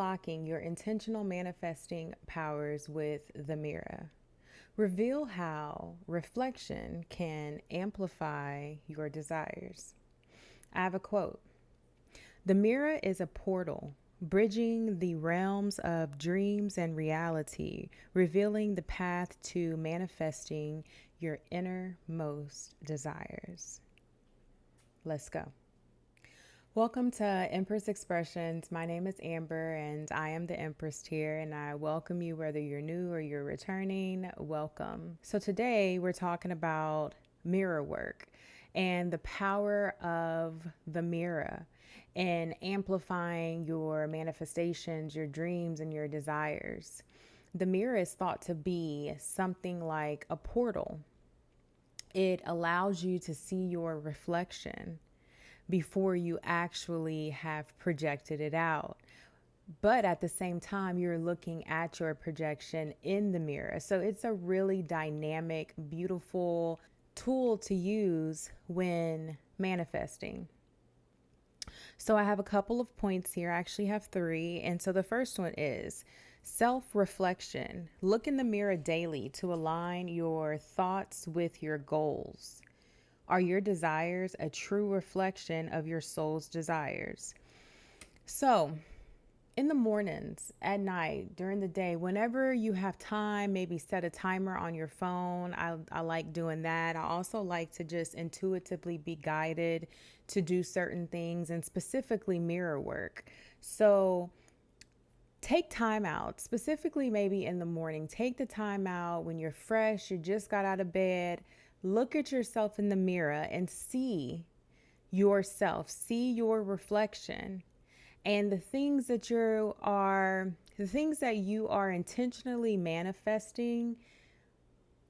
unlocking your intentional manifesting powers with the mirror. Reveal how reflection can amplify your desires. I have a quote. The mirror is a portal, bridging the realms of dreams and reality, revealing the path to manifesting your innermost desires. Let's go. Welcome to Empress Expressions. My name is Amber and I am the Empress here, and I welcome you whether you're new or you're returning. Welcome. So today we're talking about mirror work and the power of the mirror and amplifying your manifestations, your dreams, and your desires. The mirror is thought to be something like a portal. It allows you to see your reflection before you actually have projected it out. But at the same time, you're looking at your projection in the mirror. So it's a really dynamic, beautiful tool to use when manifesting. So I have a couple of points here. I actually have three. And so the first one is self-reflection. Look in the mirror daily to align your thoughts with your goals. Are your desires a true reflection of your soul's desires? So, in the mornings, at night, during the day, whenever you have time, maybe set a timer on your phone. I like doing that. I also like to just intuitively be guided to do certain things, and specifically mirror work. So, take time out, specifically maybe in the morning. Take the time out when you're fresh, you just got out of bed. Look at yourself in the mirror and see yourself, see your reflection, and the things that you are intentionally manifesting.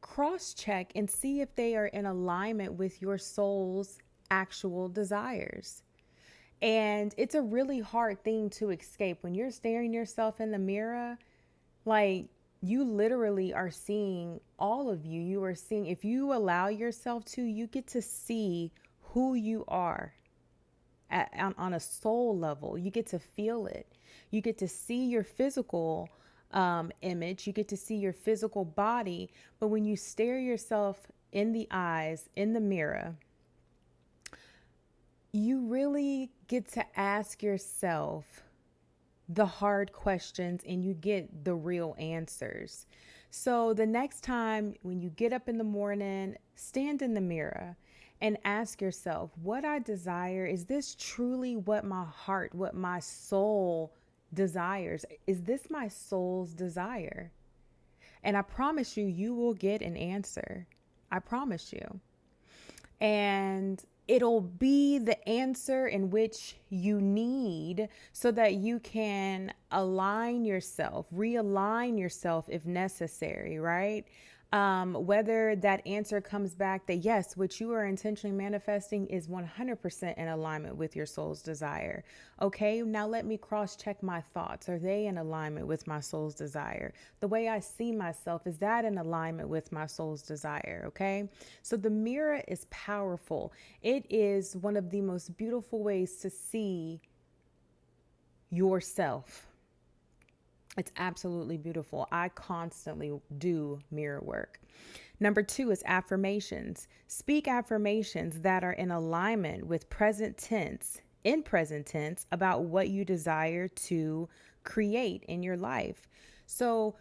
Cross check and see if they are in alignment with your soul's actual desires. And it's a really hard thing to escape when you're staring yourself in the mirror. Like, you literally are seeing all of you. You are seeing, if you allow yourself to, you get to see who you are on a soul level. You get to feel it. You get to see your physical image. You get to see your physical body. But when you stare yourself in the eyes, in the mirror, you really get to ask yourself the hard questions and you get the real answers. So the next time when you get up in the morning, stand in the mirror and ask yourself, what I desire, is this truly what my heart, what my soul desires? Is this my soul's desire? And I promise you, you will get an answer. I promise you. And it'll be the answer in which you need so that you can align yourself, realign yourself if necessary, right? Whether that answer comes back that yes, what you are intentionally manifesting is 100% in alignment with your soul's desire. Okay, now let me cross check my thoughts. Are they in alignment with my soul's desire? The way I see myself, is that in alignment with my soul's desire? Okay, so the mirror is powerful. It is one of the most beautiful ways to see yourself. It's absolutely beautiful. I constantly do mirror work. Number two is affirmations. Speak affirmations that are in alignment with in present tense, about what you desire to create in your life. So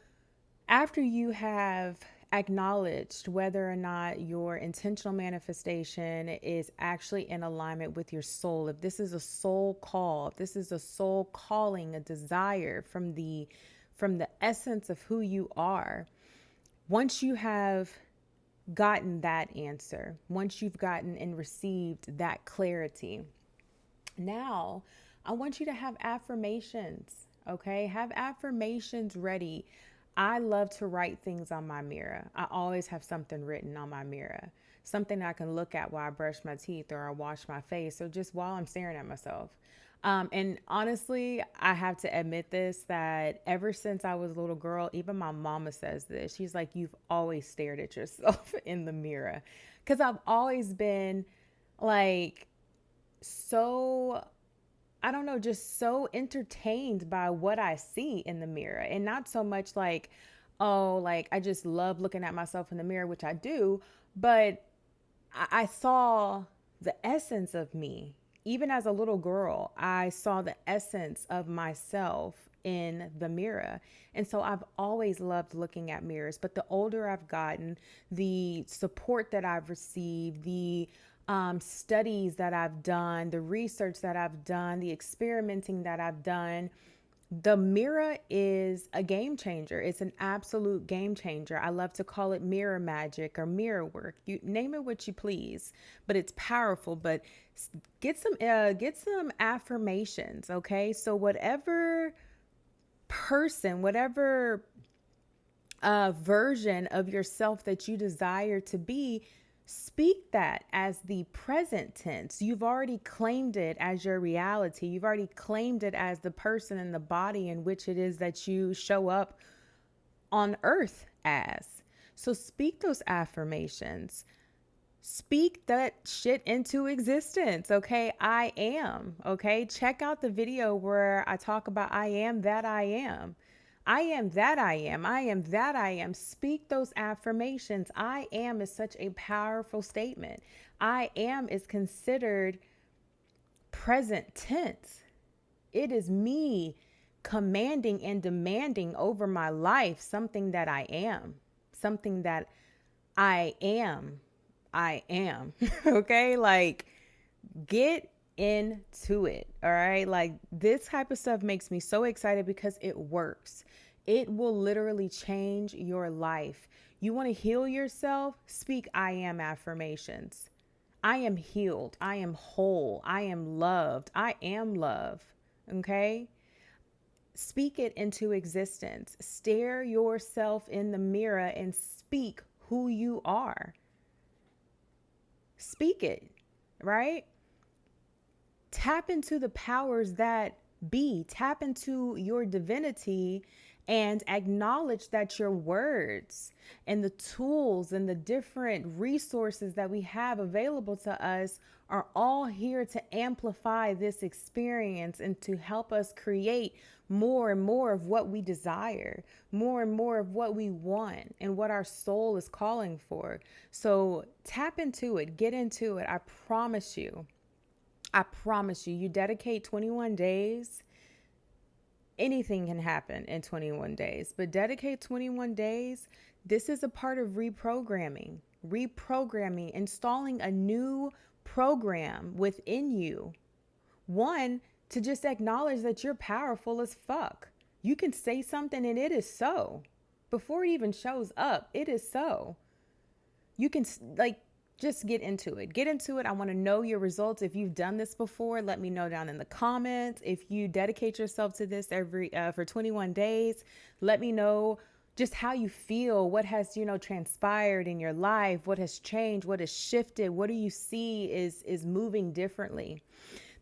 after you have acknowledged whether or not your intentional manifestation is actually in alignment with your soul, if this is a soul call, if this is a soul calling, a desire from the essence of who you are, once you have gotten that answer, once you've gotten and received that clarity, now I want you to have affirmations. Okay, have affirmations ready. I love to write things on my mirror. I always have something written on my mirror, something I can look at while I brush my teeth or I wash my face, or just while I'm staring at myself. And honestly, I have to admit this, that ever since I was a little girl, even my mama says this. She's like, you've always stared at yourself in the mirror. Because I've always been like so I don't know, just so entertained by what I see in the mirror, and not so much like, oh, like I just love looking at myself in the mirror, which I do, but I saw the essence of me. Even as a little girl, I saw the essence of myself in the mirror. And so I've always loved looking at mirrors. But the older I've gotten, the support that I've received, the studies that I've done, the research that I've done, the experimenting that I've done, the mirror is a game changer. It's an absolute game changer. I love to call it mirror magic or mirror work. You name it what you please, but it's powerful. But get some affirmations, okay? So whatever person, whatever version of yourself that you desire to be, speak that as the present tense. You've already claimed it as your reality. You've already claimed it as the person and the body in which it is that you show up on earth as. So speak those affirmations. Speak that shit into existence. Okay. I am. Okay. Check out the video where I talk about I am that I am. I am that I am. I am that I am. Speak those affirmations. I am is such a powerful statement. I am is considered present tense. It is me commanding and demanding over my life something that I am, something that I am. I am. Okay. Like, get into it. All right. Like, this type of stuff makes me so excited because it works. It will literally change your life. You want to heal yourself? Speak I am affirmations. I am healed. I am whole. I am loved. I am love. Okay. Speak it into existence. Stare yourself in the mirror and speak who you are. Speak it, right? Tap into the powers that be. Tap into your divinity and acknowledge that your words and the tools and the different resources that we have available to us are all here to amplify this experience and to help us create more and more of what we desire, more and more of what we want and what our soul is calling for. So tap into it, get into it. I promise you, you dedicate 21 days, anything can happen in 21 days, but dedicate 21 days. This is a part of reprogramming, installing a new program within you. One, to just acknowledge that you're powerful as fuck. You can say something and it is so. Before it even shows up, it is so. You can, like, just get into it. Get into it. I want to know your results. If you've done this before, let me know down in the comments. If you dedicate yourself to this for 21 days, let me know just how you feel, what has, transpired in your life, what has changed, what has shifted, what do you see is moving differently.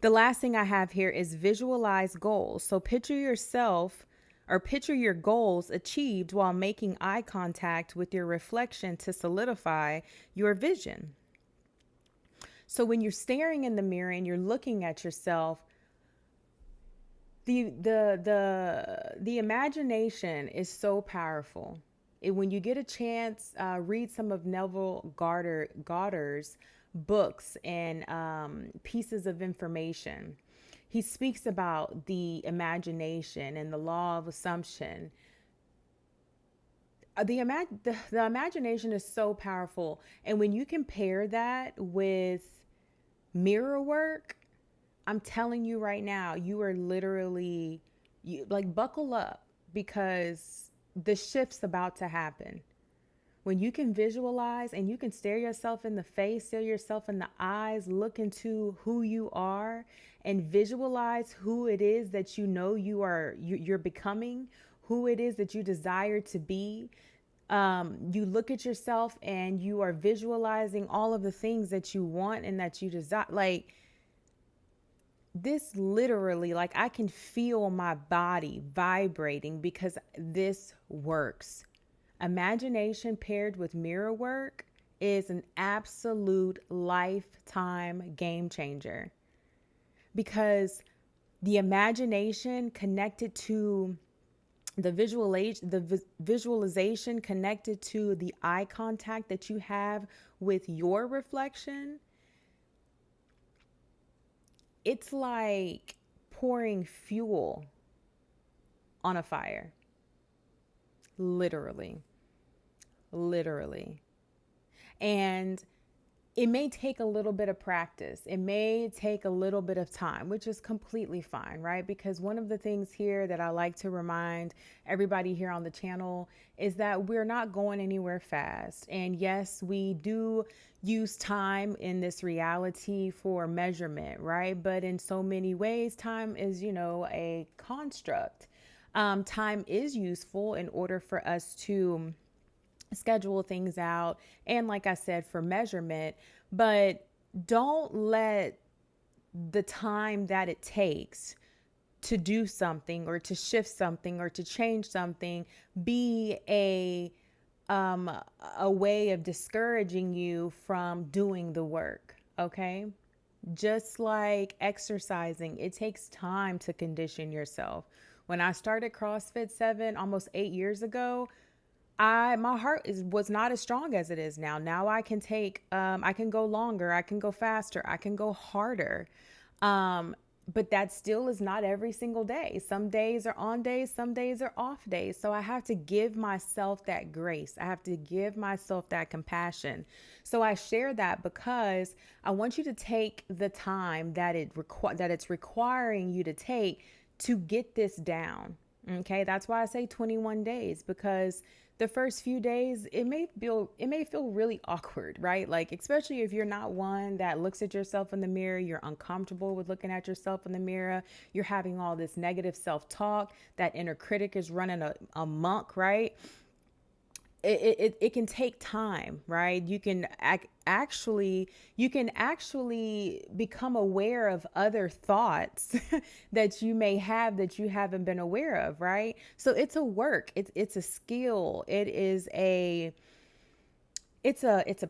The last thing I have here is visualize goals. So picture yourself or picture your goals achieved while making eye contact with your reflection to solidify your vision. So when you're staring in the mirror and you're looking at yourself, the imagination is so powerful. When you get a chance, read some of Neville Goddard's books and pieces of information. He speaks about the imagination and the law of assumption. The imagination is so powerful. And when you compare that with mirror work, I'm telling you right now, you are literally, buckle up because the shift's about to happen. When you can visualize and you can stare yourself in the face, stare yourself in the eyes, look into who you are and visualize who it is that you're becoming, who it is that you desire to be. You look at yourself and you are visualizing all of the things that you want and that you desire. Like, this literally, like, I can feel my body vibrating because this works. Imagination paired with mirror work is an absolute lifetime game changer because The imagination connected to the visualization connected to the eye contact that you have with your reflection, it's like pouring fuel on a fire. Literally. Literally. And it may take a little bit of practice. It may take a little bit of time, which is completely fine, right? Because one of the things here that I like to remind everybody here on the channel is that we're not going anywhere fast. And yes, we do use time in this reality for measurement, right? But in so many ways, time is, a construct. Time is useful in order for us to schedule things out and, like I said, for measurement, but don't let the time that it takes to do something or to shift something or to change something be a way of discouraging you from doing the work. Okay, just like exercising, it takes time to condition yourself. When I started CrossFit almost 8 years ago, my heart was not as strong as it is now. Now I can I can go longer, I can go faster, I can go harder. But that still is not every single day. Some days are on days, some days are off days. So I have to give myself that grace. I have to give myself that compassion. So I share that because I want you to take the time that it's requiring you to take to get this down. Okay, that's why I say 21 days, because the first few days it may feel really awkward, right? Like, especially if you're not one that looks at yourself in the mirror, you're uncomfortable with looking at yourself in the mirror, you're having all this negative self-talk, that inner critic is running amok, right? It can take time, right? You can actually become aware of other thoughts that you may have that you haven't been aware of, right? So it's a work, it's a skill, it's a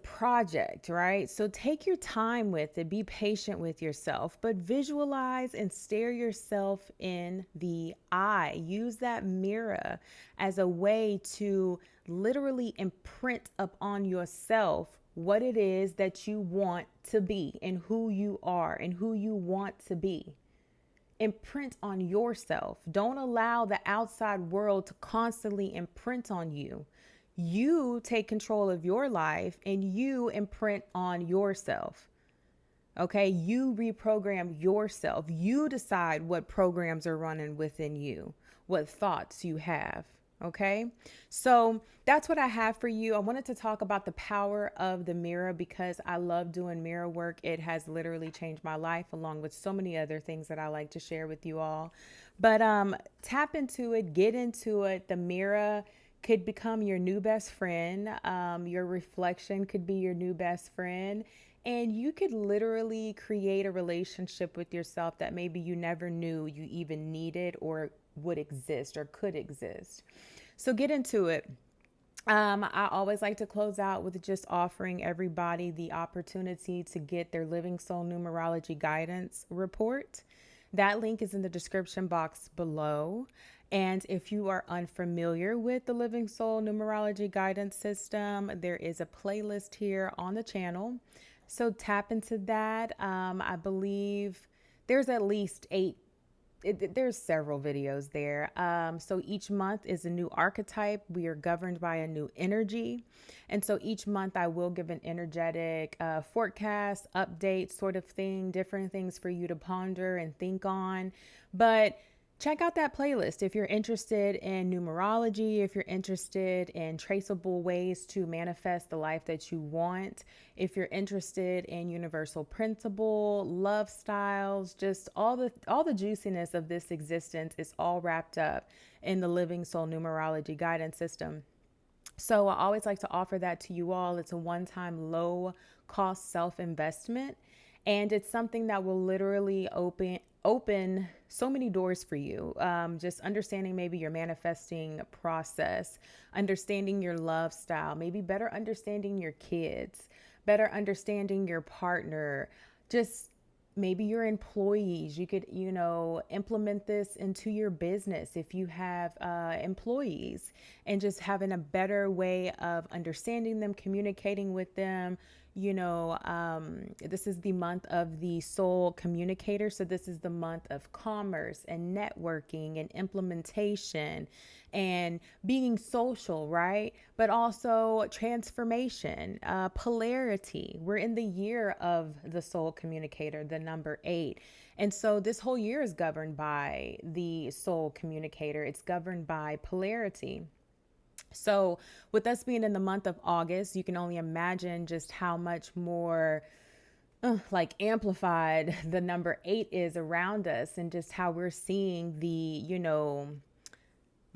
project, right? So take your time with it, be patient with yourself, but visualize and stare yourself in the eye. Use that mirror as a way to literally imprint upon yourself what it is that you want to be and who you are and who you want to be. Imprint on yourself. Don't allow the outside world to constantly imprint on you. You take control of your life and you imprint on yourself. Okay, you reprogram yourself. You decide what programs are running within you, what thoughts you have. Okay, so that's what I have for you. I wanted to talk about the power of the mirror because I love doing mirror work. It has literally changed my life, along with so many other things that I like to share with you all. But tap into it, get into it. The mirror could become your new best friend. Your reflection could be your new best friend. And you could literally create a relationship with yourself that maybe you never knew you even needed or would exist or could exist. So get into it. I always like to close out with just offering everybody the opportunity to get their Living Soul Numerology Guidance report. That link is in the description box below. And if you are unfamiliar with the Living Soul Numerology Guidance System, there is a playlist here on the channel. So tap into that. I believe there's at least there's several videos there. So each month is a new archetype. We are governed by a new energy. And so each month I will give an energetic forecast, update sort of thing, different things for you to ponder and think on. But check out that playlist if you're interested in numerology, if you're interested in traceable ways to manifest the life that you want, if you're interested in universal principle, love styles, just all the juiciness of this existence is all wrapped up in the Living Soul Numerology Guidance System. So I always like to offer that to you all. It's a one-time low cost self-investment, and it's something that will literally open so many doors for you. Just understanding maybe your manifesting process, understanding your love style, maybe better understanding your kids, better understanding your partner, just maybe your employees, you could, implement this into your business if you have employees, and just having a better way of understanding them, communicating with them. This is the month of the soul communicator. So this is the month of commerce and networking and implementation and being social, right? But also transformation, polarity. We're in the year of the soul communicator, the number 8. And so this whole year is governed by the soul communicator. It's governed by polarity. So, with us being in the month of August, you can only imagine just how much more like amplified the number 8 is around us, and just how we're seeing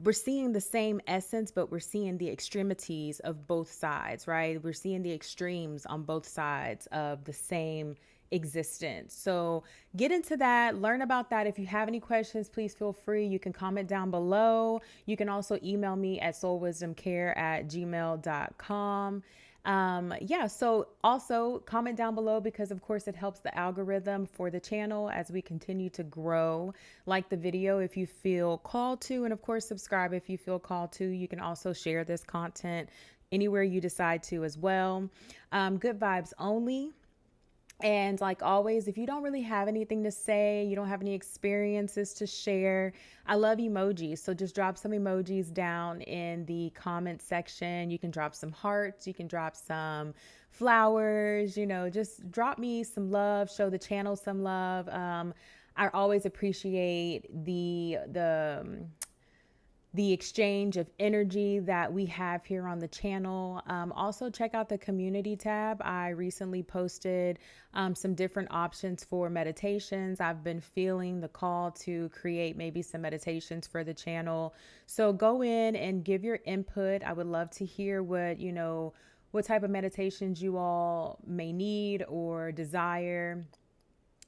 we're seeing the same essence, but we're seeing the extremities of both sides, right? We're seeing the extremes on both sides of the same existence. So get into that, learn about that. If you have any questions, please feel free. You can comment down below. You can also email me at soulwisdomcare@gmail.com. So also comment down below, because of course it helps the algorithm for the channel as we continue to grow. Like the video if you feel called to, and of course subscribe if you feel called to. You can also share this content anywhere you decide to as well. Good vibes only. And like always, if you don't really have anything to say, you don't have any experiences to share, I love emojis. So just drop some emojis down in the comment section. You can drop some hearts, you can drop some flowers, just drop me some love, show the channel some love. I always appreciate the exchange of energy that we have here on the channel. Also check out the community tab. I recently posted some different options for meditations. I've been feeling the call to create maybe some meditations for the channel. So go in and give your input. I would love to hear what type of meditations you all may need or desire,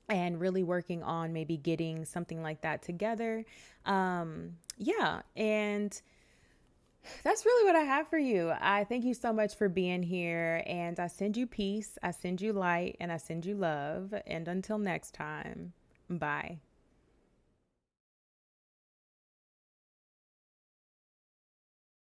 and really working on maybe getting something like that together. And that's really what I have for you. I thank you so much for being here, and I send you peace, I send you light, and I send you love. And until next time, bye.